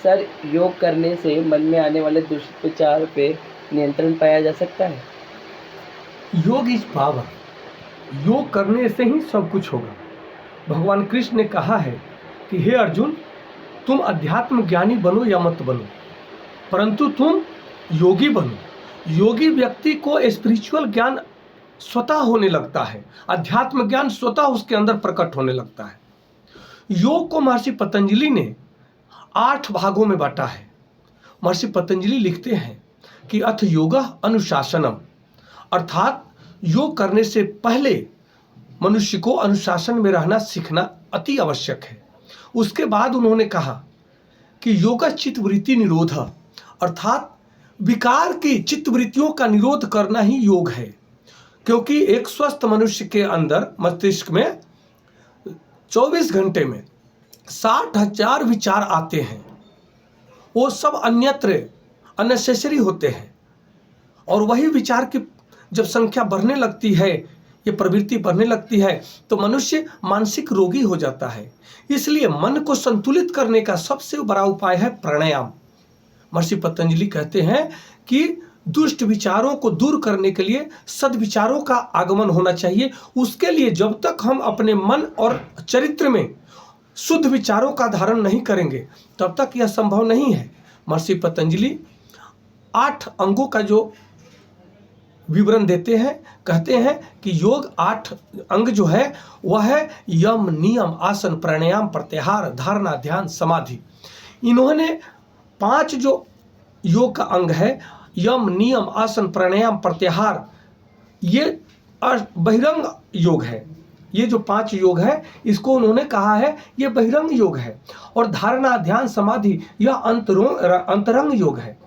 Sir, योग करने से मन में आने वाले दुष्विचार पे नियंत्रण पाया जा सकता है? योग इज पावर। योग करने से ही सब कुछ होगा। भगवान कृष्ण ने कहा है कि हे अर्जुन, तुम अध्यात्म ज्ञानी बनो या मत बनो, परंतु तुम योगी बनो। योगी व्यक्ति को स्पिरिचुअल ज्ञान स्वतः होने लगता है, अध्यात्म ज्ञान स्वतः उसके अंदर प्रकट होने लगता है। योग को महर्षि पतंजलि ने 8 भागों में बांटा है। महर्षि पतंजलि लिखते हैं कि अथ योगः अनुशासनम, अर्थात योग करने से पहले मनुष्य को अनुशासन में रहना सीखना अति आवश्यक है। उसके बाद उन्होंने कहा कि योग चित्तवृत्ति निरोध, अर्थात विकार की चित्तवृत्तियों का निरोध करना ही योग है। क्योंकि एक स्वस्थ मनुष्य के अंदर मस्तिष्क में 24 घंटे में 60,000 विचार आते हैं। वो सब अन्यत्र अननेसेसरी होते हैं, और वही विचार की जब संख्या बढ़ने लगती है, ये प्रवृत्ति बढ़ने लगती है, तो मनुष्य मानसिक रोगी हो जाता है। इसलिए मन को संतुलित करने का सबसे बड़ा उपाय है प्राणायाम। महर्षि पतंजलि कहते हैं कि दुष्ट विचारों को दूर करने के लिए सद्विचारों का आगमन होना चाहिए। उसके लिए जब तक हम अपने मन और चरित्र में शुद्ध विचारों का धारण नहीं करेंगे, तब तक यह संभव नहीं है। महर्षि पतंजलि 8 अंगों का जो विवरण देते हैं, कहते हैं कि योग 8 अंग जो है वह है यम, नियम, आसन, प्राणायाम, प्रत्याहार, धारणा, ध्यान, समाधि। इन्होंने 5 जो योग का अंग है, यम, नियम, आसन, प्राणायाम, प्रत्याहार, ये बहिरंग योग है। ये जो 5 योग है, इसको उन्होंने कहा है ये बहिरंग योग है। और धारणा, ध्यान, समाधि, यह अंतरंग योग है।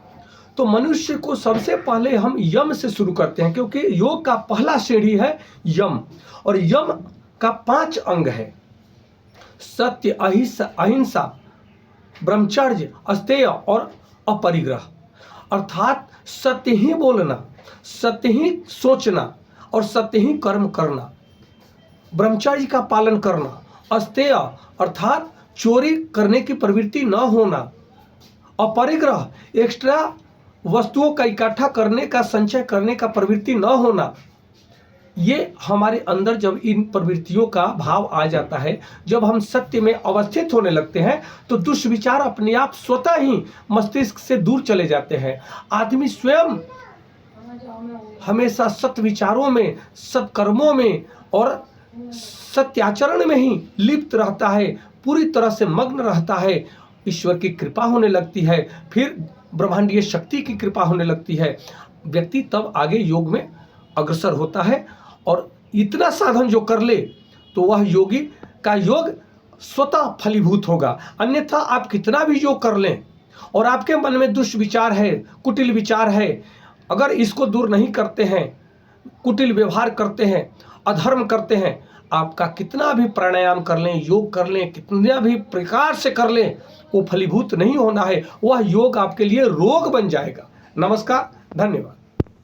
तो मनुष्य को सबसे पहले हम यम से शुरू करते हैं, क्योंकि योग का पहला सीढ़ी है यम। और यम का 5 अंग है: सत्य, अहिंसा, ब्रह्मचर्य, अस्तेय और अपरिग्रह। अर्थात सत्य ही बोलना, सत्य ही सोचना और सत्य ही कर्म करना, ब्रह्मचर्य का पालन करना, अस्तेय अर्थात चोरी करने की प्रवृत्ति न होना, अपरिग्रह एक्स्ट्रा वस्तुओं का इकट्ठा करने का, संचय करने का प्रवृत्ति न होना। ये हमारे अंदर जब इन प्रवृत्तियों का भाव आ जाता है, जब हम सत्य में अवस्थित होने लगते हैं, तो दुष्विचार अपने आप स्वतः ही मस्तिष्क से दूर चले जाते हैं। आदमी स्वयं हमेशा सत्य विचारों में, सत्कर्मों में और सत्याचरण में ही लिप्त रहता है, पूरी तरह से मग्न रहता है। ईश्वर की कृपा होने लगती है, फिर ब्रह्मांडीय शक्ति की कृपा होने लगती है। व्यक्ति तब आगे योग में अग्रसर होता है, और इतना साधन जो कर ले तो वह योगी का योग स्वतः फलीभूत होगा। अन्यथा आप कितना भी योग कर लें और आपके मन में दुष्विचार है, कुटिल विचार है, अगर इसको दूर नहीं करते हैं, कुटिल व्यवहार करते हैं, अधर्म करते हैं, आपका कितना भी प्राणायाम कर लें, योग कर लें, कितना भी प्रकार से कर लें, वो फलीभूत नहीं होना है। वह योग आपके लिए रोग बन जाएगा। नमस्कार, धन्यवाद।